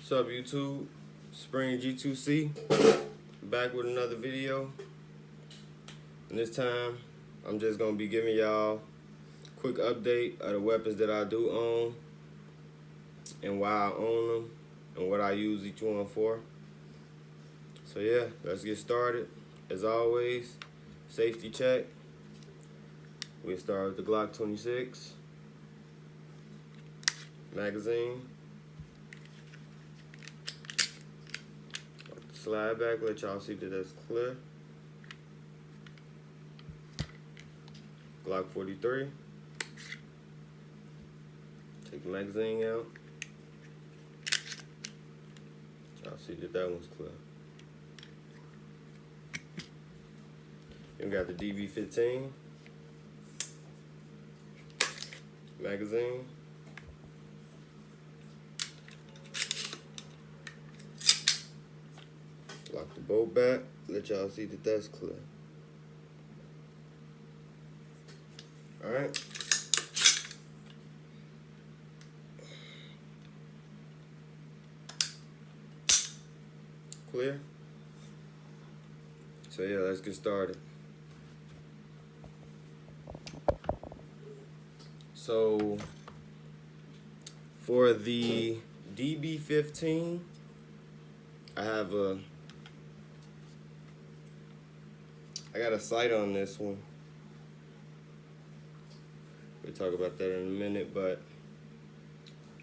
What's up, YouTube? Spring G2C back with another video. And this time I'm just gonna be giving y'all a quick update of the weapons that I do own and why I own them and what I use each one for. So yeah, let's get started. As always, safety check. We'll start with the Glock 26 magazine. Slide back, let y'all see that that's clear. Glock 43. Take the magazine out. Y'all see that that one's clear. Then we got the DB15 magazine. Lock the bolt back, let y'all see that that's clear. Alright. Clear? So yeah, let's get started. So for the DB15, I got a sight on this one. We'll talk about that in a minute, but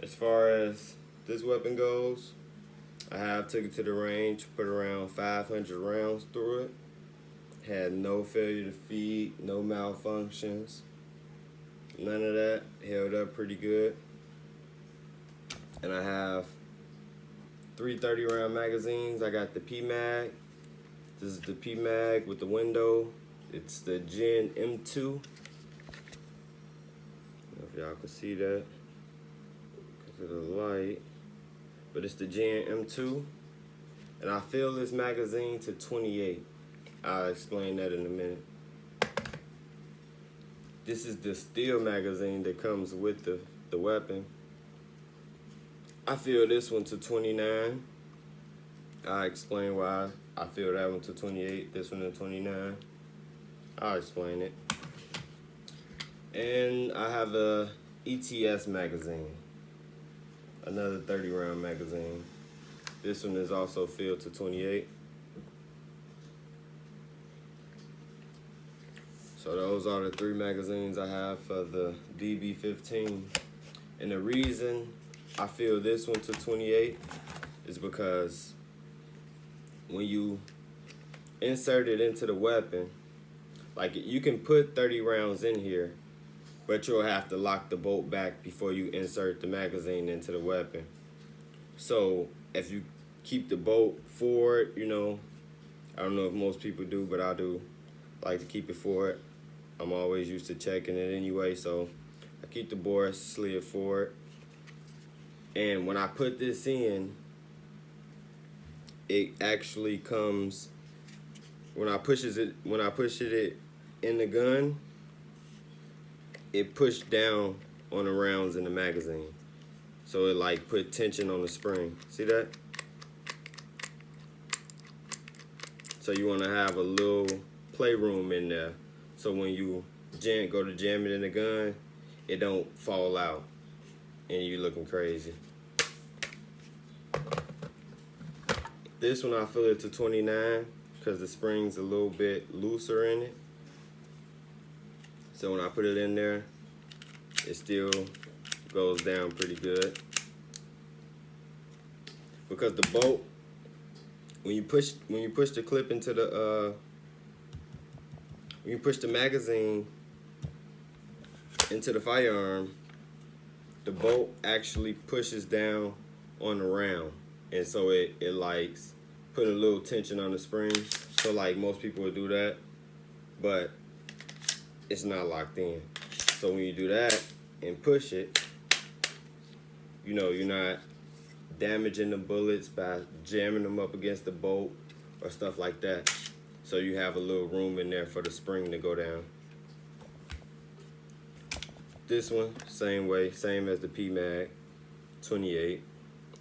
as far as this weapon goes, I have took it to the range, put around 500 rounds through it. Had no failure to feed, no malfunctions, none of that. Held up pretty good. And I have 3 30-round magazines. I got the P-Mag. This is the P-Mag with the window. It's the Gen M2. I don't know if y'all can see that because of the light. But it's the Gen M2. And I fill this magazine to 28. I'll explain that in a minute. This is the steel magazine that comes with the weapon. I fill this one to 29. I'll explain why I fill that one to 28, this one to 29. I'll explain it. And I have a ETS magazine, another 30-round magazine. This one is also filled to 28. So those are the 3 magazines I have for the DB15. And the reason I fill this one to 28 is because when you insert it into the weapon, like you can put 30 rounds in here, but you'll have to lock the bolt back before you insert the magazine into the weapon. So if you keep the bolt forward, you know, I don't know if most people do, but I do like to keep it forward. I'm always used to checking it anyway, so I keep the bore slid forward. And when I put this in, it actually comes, when I push it in the gun, it pushed down on the rounds in the magazine. So it like put tension on the spring. See that? So you want to have a little playroom in there. So when you go to jam it in the gun, it don't fall out and you looking crazy. This one I fill it to 29 because the spring's a little bit looser in it. So when I put it in there, it still goes down pretty good. Because the bolt, when you push the clip into the when you push the magazine into the firearm, the bolt actually pushes down on the round. And so it likes put a little tension on the spring. So like most people would do that, but it's not locked in. So when you do that and push it, you know, you're not damaging the bullets by jamming them up against the bolt or stuff like that. So you have a little room in there for the spring to go down. This one, same way, same as the P-Mag, 28.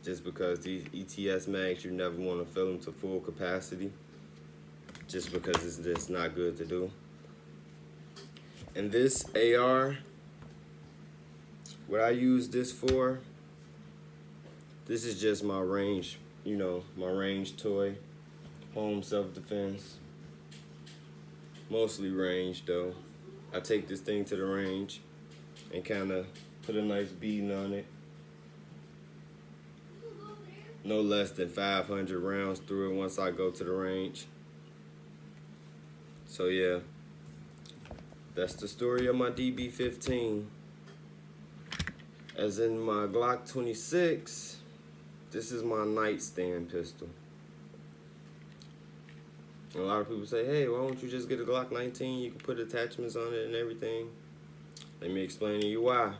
just because these ETS mags, you never want to fill them to full capacity, just because it's just not good to do. And this AR, what I use this for, this is just my range, you know, my range toy, home self-defense. Mostly range though. I take this thing to the range and kind of put a nice beading on it. No less than 500 rounds through it once I go to the range. So yeah, that's the story of my DB15. As in my Glock 26, this is my nightstand pistol. A lot of people say, hey, why don't you just get a Glock 19? You can put attachments on it and everything. Let me explain to you why.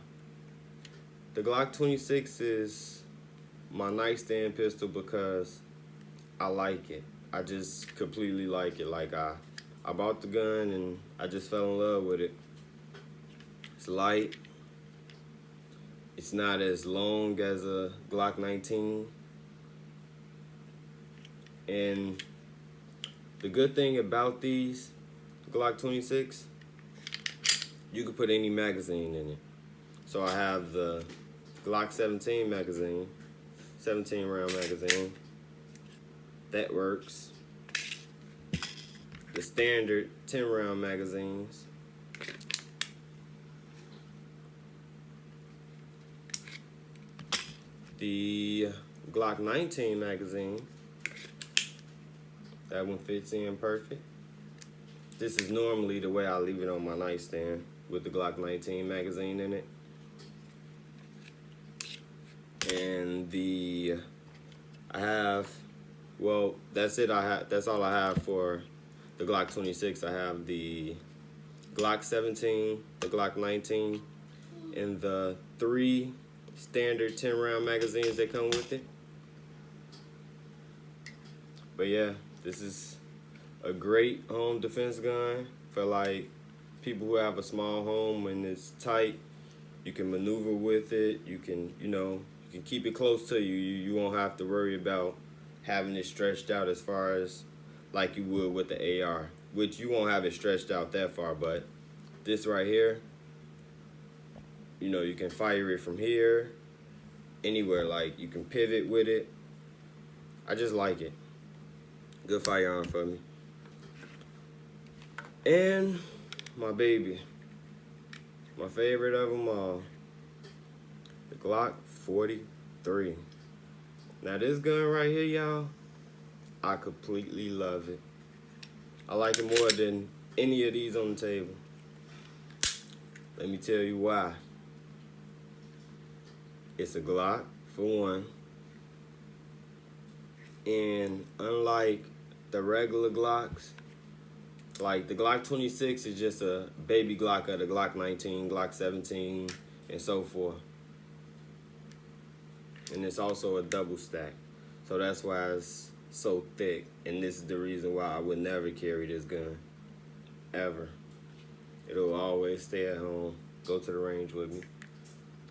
The Glock 26 is my nightstand pistol because I like it. I just completely like it. Like I bought the gun and I just fell in love with it. It's light. It's not as long as a Glock 19. And the good thing about these Glock 26, you can put any magazine in it. So I have the Glock 17 magazine, 17 round magazine. That works. The standard 10 round magazines. The Glock 19 magazine. That one fits in perfect. This is normally the way I leave it on my nightstand with the Glock 19 magazine in it. And that's it. That's all I have for the Glock 26. I have the Glock 17, the Glock 19, and the 3 standard 10 round magazines that come with it. But yeah, this is a great home defense gun for like people who have a small home and it's tight. You can maneuver with it. You can, you can keep it close to you. You won't have to worry about having it stretched out as far as like you would with the AR, which you won't have it stretched out that far, but this right here, you can fire it from here, anywhere. Like you can pivot with it. I just like it. Good firearm for me. And my baby, my favorite of them all, the Glock 43. Now this gun right here, y'all, I completely love it. I like it more than any of these on the table. Let me tell you why. It's a Glock, for one. And unlike the regular Glocks, like the Glock 26 is just a baby Glock of the Glock 19, Glock 17, and so forth. And it's also a double stack. So that's why it's so thick. And this is the reason why I would never carry this gun. Ever. It'll always stay at home. Go to the range with me.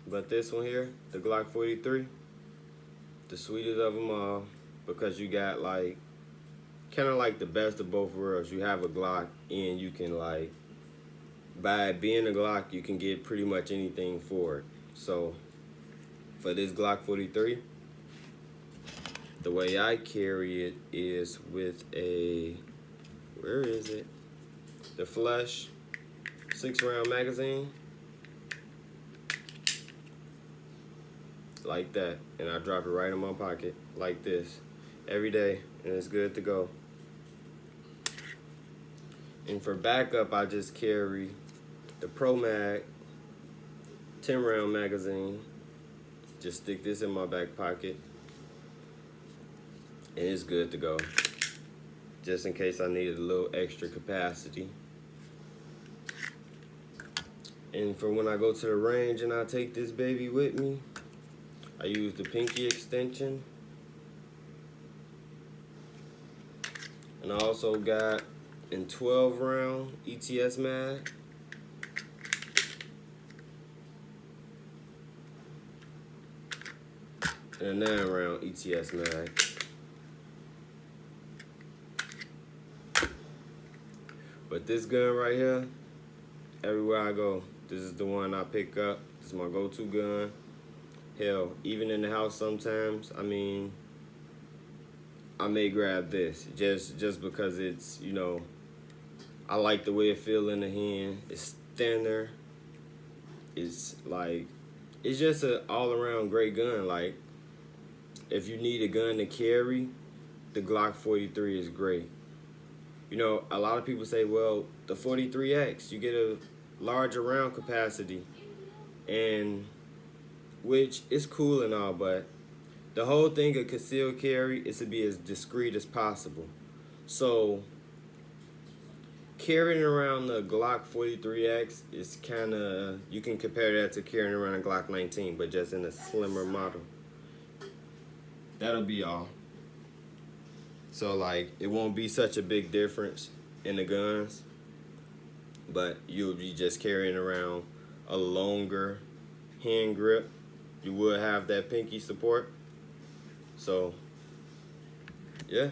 But this one here, the Glock 43, the sweetest of them all, because you got like, kind of like the best of both worlds. You have a Glock and you can like, by being a Glock, you can get pretty much anything for it. So for this Glock 43, the way I carry it is with a, where is it? The Flush 6-round magazine. Like that. And I drop it right in my pocket like this every day, and it's good to go. And for backup, I just carry the Pro Mag 10-round magazine. Just stick this in my back pocket, and it's good to go. Just in case I needed a little extra capacity. And for when I go to the range and I take this baby with me, I use the pinky extension. And I also got in 12-round ETS mag. and a 9-round ETS mag. But this gun right here, everywhere I go, this is the one I pick up. This is my go-to gun. Hell, even in the house sometimes, I mean, I may grab this just because it's, you know, I like the way it feels in the hand. It's thinner. It's like, it's just an all-around great gun. Like, if you need a gun to carry, the Glock 43 is great. You know, a lot of people say, well, the 43X, you get a larger round capacity, and which is cool and all, but the whole thing of concealed carry is to be as discreet as possible. So carrying around the Glock 43X is kind of, you can compare that to carrying around a Glock 19, but just in a slimmer model. That'll be all. So like, it won't be such a big difference in the guns, but you'll be just carrying around a longer hand grip. You would have that pinky support. So yeah,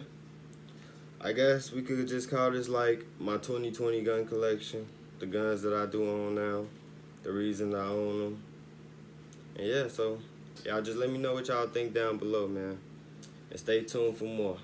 I guess we could just call this like my 2020 gun collection. The guns that I do own now, the reason I own them. And yeah, so y'all just let me know what y'all think down below, man. And stay tuned for more.